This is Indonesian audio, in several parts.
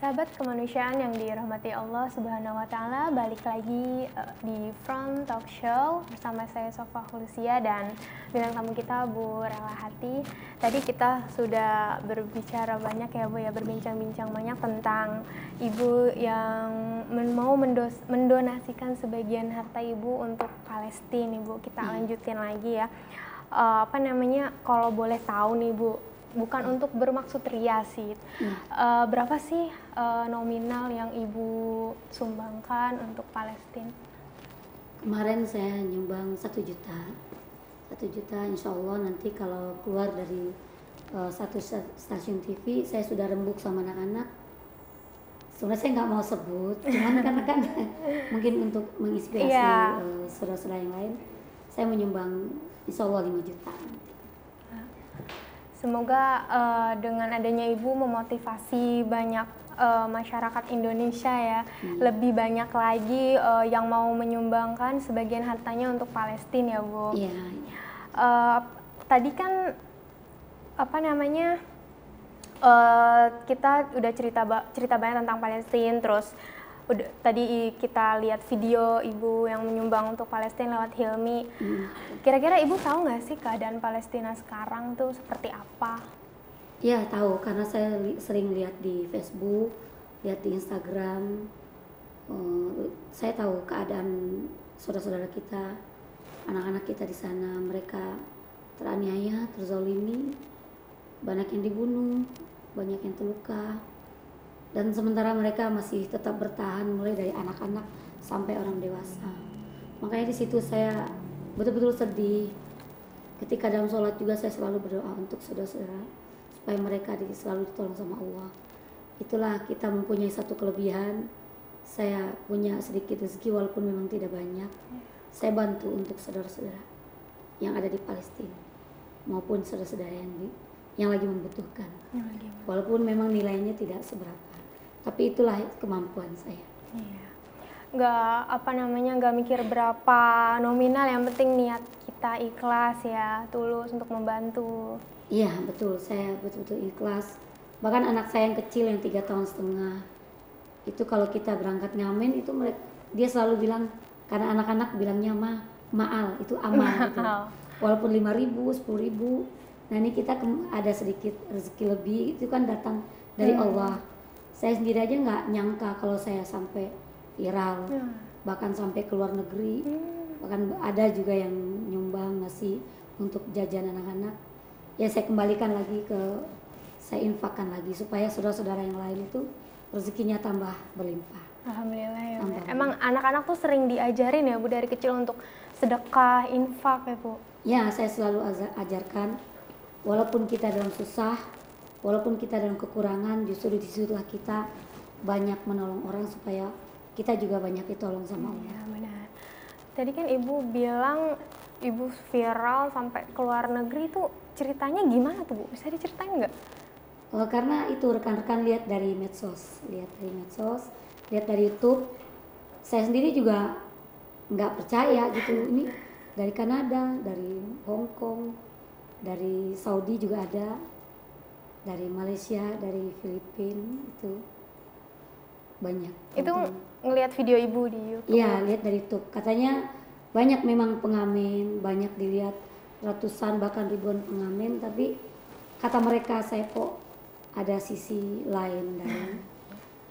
Sahabat kemanusiaan yang dirahmati Allah Subhanahu wa Ta'ala, balik lagi di From Talk Show bersama saya Sofa Hulusia dan bintang tamu kita Bu Rela Hati. Tadi kita sudah berbicara banyak ya Bu ya, berbincang-bincang banyak tentang Ibu yang mau mendonasikan sebagian harta Ibu untuk Palestina. Ibu, kita lanjutin lagi ya. Kalau boleh tahu nih Bu, bukan untuk bermaksud ria sih. Berapa sih nominal yang Ibu sumbangkan untuk Palestina? Kemarin saya nyumbang 1 juta. 1 juta insya Allah nanti kalau keluar dari satu stasiun TV, saya sudah rembuk sama anak-anak. Sebenarnya saya nggak mau sebut, cuman karena kan mungkin untuk menginspirasi saudara-saudara yang lain, saya menyumbang insya Allah 5 juta. Semoga dengan adanya Ibu memotivasi banyak masyarakat Indonesia ya, lebih banyak lagi yang mau menyumbangkan sebagian hartanya untuk Palestina ya Bu. Iya. Tadi kan kita udah cerita banyak tentang Palestina, terus tadi kita lihat video Ibu yang menyumbang untuk Palestina lewat Hilmi. Kira-kira Ibu tahu nggak sih keadaan Palestina sekarang tuh seperti apa? Ya tahu, karena saya sering lihat di Facebook, lihat di Instagram. Saya tahu keadaan saudara-saudara kita, anak-anak kita di sana. Mereka teraniaya, terzolimi, banyak yang dibunuh, banyak yang terluka. Dan sementara mereka masih tetap bertahan, mulai dari anak-anak sampai orang dewasa. Makanya di situ saya betul-betul sedih. Ketika dalam sholat juga saya selalu berdoa untuk saudara-saudara supaya mereka selalu ditolong sama Allah. Itulah kita mempunyai satu kelebihan. Saya punya sedikit rezeki walaupun memang tidak banyak. Saya bantu untuk saudara-saudara yang ada di Palestina maupun saudara-saudara yang lagi membutuhkan. Walaupun memang nilainya tidak seberapa. Tapi itulah kemampuan saya. Iya. Nggak mikir berapa nominal, yang penting niat kita ikhlas ya, tulus untuk membantu. Iya betul, saya betul-betul ikhlas. Bahkan anak saya yang kecil yang 3,5 tahun, itu kalau kita berangkat ngamen itu dia selalu bilang, karena anak-anak bilangnya maal, itu amal gitu. Walaupun 5.000, 10.000, nah ini kita ada sedikit rezeki lebih, itu kan datang dari Allah. Saya sendiri aja nggak nyangka kalau saya sampai viral, bahkan sampai ke luar negeri. Bahkan ada juga yang nyumbang ngasih untuk jajan anak-anak. Ya saya kembalikan lagi saya infakkan lagi supaya saudara-saudara yang lain itu rezekinya tambah berlimpah. Alhamdulillah ya Bu. Emang anak-anak tuh sering diajarin ya Bu dari kecil untuk sedekah, infak ya Bu? Ya, saya selalu ajarkan, walaupun kita dalam susah, walaupun kita dalam kekurangan, justru disitulah kita banyak menolong orang supaya kita juga banyak ditolong sama Allah. Ya, benar. Tadi kan Ibu bilang Ibu viral sampai ke luar negeri, tuh ceritanya gimana tuh Bu? Bisa diceritain nggak? Karena itu rekan-rekan lihat dari medsos, lihat dari YouTube. Saya sendiri juga nggak percaya gitu. Ini dari Kanada, dari Hong Kong, dari Saudi juga ada, dari Malaysia, dari Filipina, itu banyak. Itu ngelihat video Ibu di YouTube? Iya, lihat dari YouTube. Katanya banyak memang pengamen, banyak dilihat ratusan bahkan ribuan pengamen, tapi kata mereka saya kok ada sisi lain dari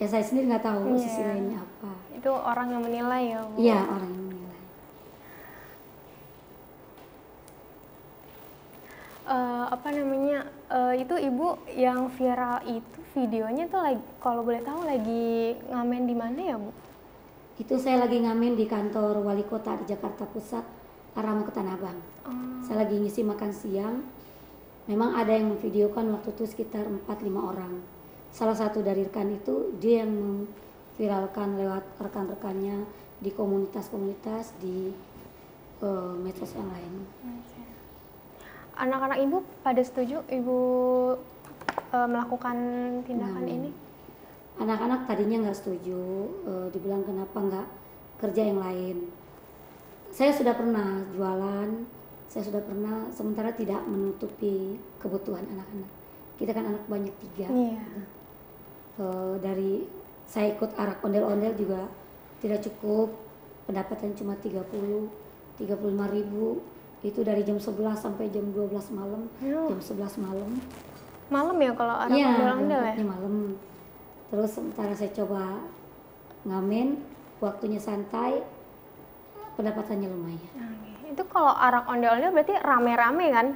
ya saya sendiri nggak tahu sisi lainnya apa. Itu orang yang menilai ya Bu? Iya, orang yang menilai. Itu Ibu yang viral itu videonya tuh lagi, kalau boleh tahu lagi ngamen di mana ya Bu? Itu saya lagi ngamen di kantor wali kota di Jakarta Pusat, arah mau ke Tanah Abang. Saya lagi ngisi makan siang. Memang ada yang memvideokan waktu itu sekitar 4-5 orang. Salah satu dari rekan itu dia yang memviralkan lewat rekan-rekannya di komunitas-komunitas di medsos yang lain. Anak-anak Ibu pada setuju Ibu melakukan tindakan ini? Anak-anak tadinya nggak setuju, dibilang kenapa nggak kerja yang lain. Saya sudah pernah jualan, saya sudah pernah, sementara tidak menutupi kebutuhan anak-anak. Kita kan anak banyak 3. dari saya ikut arak ondel-ondel juga tidak cukup, pendapatan cuma 35.000, itu dari jam 11 sampai jam 12 malam, jam 11 malam. Malam ya kalau arak Iya, ondel-ondel ya? berangkatnya malam. Terus sementara saya coba ngamen, waktunya santai, pendapatannya lumayan. Itu kalau arak ondel-ondel berarti rame-rame kan?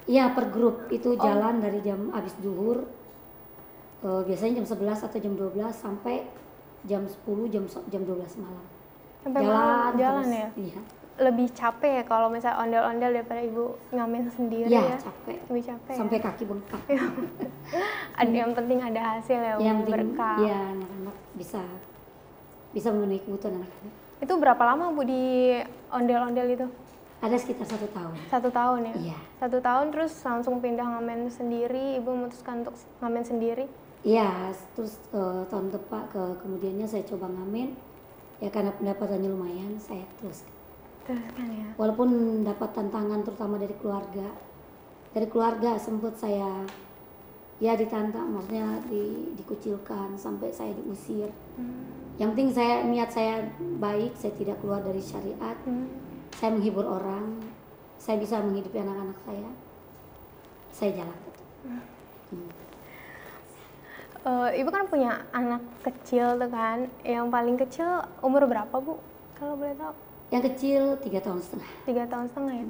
Iya, per grup itu jalan dari jam habis zuhur, biasanya jam 11 atau jam 12 sampai jam 10, jam 12 malam. Sampai malam jalan terus, ya? Iya. Lebih capek ya kalau misalnya ondel-ondel daripada ibu ngamen sendiri Ya, ya? capek. Lebih capek Sampai ya? kaki bengkak. Yang penting ada hasil ya, Yang penting, berkah. ya anak-anak bisa memenuhi kebutuhan anak-anak. Itu berapa lama Bu di ondel-ondel itu? Ada sekitar 1 tahun. 1 tahun ya? Iya. 1 tahun terus langsung pindah ngamen sendiri, ibu memutuskan untuk ngamen sendiri? Iya, terus tahun depan kemudiannya saya coba ngamen, ya karena pendapatannya lumayan, saya teruskan. Teruskan ya? Walaupun dapat tantangan terutama dari keluarga sempat saya ya ditantang, maksudnya dikucilkan sampai saya diusir. Yang penting niat saya baik, saya tidak keluar dari syariat, saya menghibur orang, saya bisa menghidupi anak-anak saya jalankan. Ibu kan punya anak kecil tuh kan, yang paling kecil umur berapa Bu? Kalau boleh tahu? Yang kecil 3,5 tahun. 3,5 tahun ya?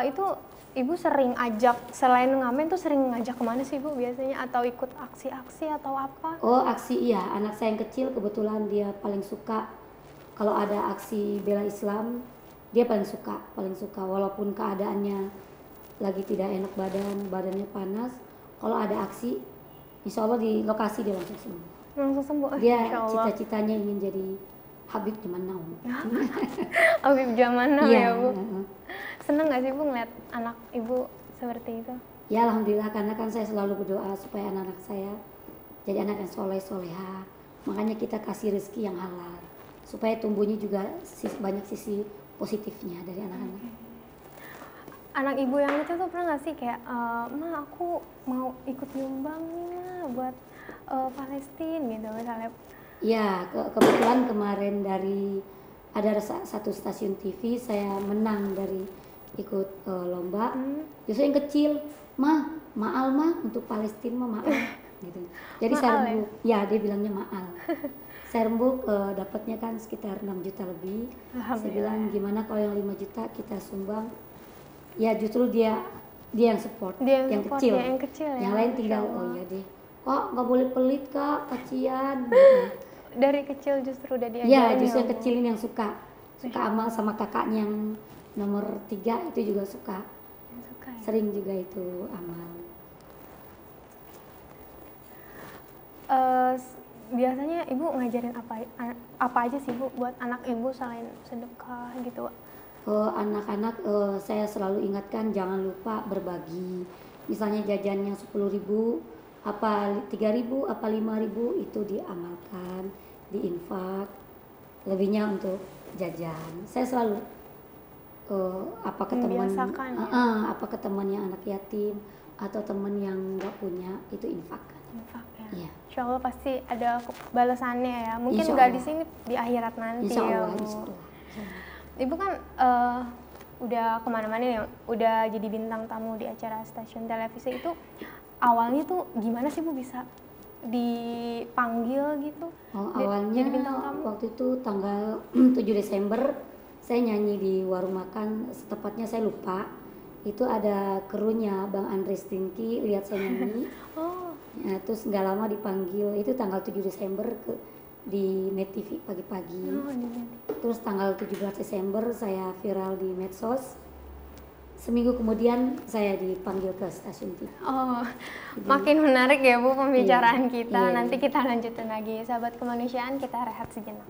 Itu ibu sering ajak, selain ngamen tuh sering ngajak kemana sih Bu biasanya? Atau ikut aksi-aksi atau apa? Oh, aksi iya, anak saya yang kecil kebetulan dia paling suka kalau ada aksi bela Islam, dia paling suka walaupun keadaannya lagi tidak enak badannya panas, kalau ada aksi insya Allah di lokasi dia langsung sembuh. Langsung sembuh? Dia Insya Allah. cita-citanya ingin jadi Habib zaman now. Habib zaman now Iya, ya Bu? Seneng gak sih Bu ngeliat anak ibu seperti itu? Ya alhamdulillah, karena kan saya selalu berdoa supaya anak-anak saya jadi anak yang soleh soleha. Makanya kita kasih rezeki yang halal supaya tumbuhnya juga banyak sisi positifnya dari anak-anak. Anak ibu yang itu tuh pernah gak sih kayak, Ma aku mau ikut nyumbang nih Ma buat Palestina gitu misalnya? Ya, kebetulan kemarin ada satu stasiun TV saya menang dari ikut lomba. Justru yang kecil, maal untuk Palestina maal gitu. Jadi saya rembuk, ya dia bilangnya maal. Saya rembuk dapatnya kan sekitar 6 juta lebih. Saya bilang gimana kalau yang 5 juta kita sumbang. Ya justru dia yang support, yang kecil. Yang kecil ya. Yang lain tinggal oh ya deh. Kok nggak boleh pelit Kak, kasihan. Dari kecil justru udah diajarin. Ya, justru yang kecil ini yang suka amal, sama kakaknya yang nomor 3 itu juga suka. Ya? Sering juga itu amal. Biasanya ibu ngajarin apa aja sih Bu buat anak ibu selain sedekah gitu? Anak-anak saya selalu ingatkan jangan lupa berbagi. Misalnya jajannya 10.000, apa 3.000, apa 5.000 itu diamalkan, diinfak, lebihnya untuk jajan. Saya selalu apa ke teman yang anak yatim atau teman yang nggak punya itu infakkan. Infak ya. Iya. Insya Allah pasti ada balasannya ya. Mungkin nggak di sini, di akhirat nanti. Insya Allah, ya Bu. insya Allah. Ibu kan udah kemana-mana ya, udah jadi bintang tamu di acara stasiun televisi itu. Awalnya tuh gimana sih Bu bisa dipanggil gitu? Awalnya jadi bintang tamu? Waktu itu tanggal 7 Desember saya nyanyi di warung makan, tepatnya saya lupa. Itu ada krunya Bang Andres Tinki lihat saya nyanyi. Ya, terus nggak lama dipanggil, itu tanggal 7 Desember di Net TV pagi-pagi. Terus tanggal 17 Desember saya viral di medsos. Seminggu kemudian saya dipanggil ke stasiun TV. Makin menarik ya Bu pembicaraan Iya, kita. iya. Nanti kita lanjutin lagi. Sahabat kemanusiaan, kita rehat sejenak.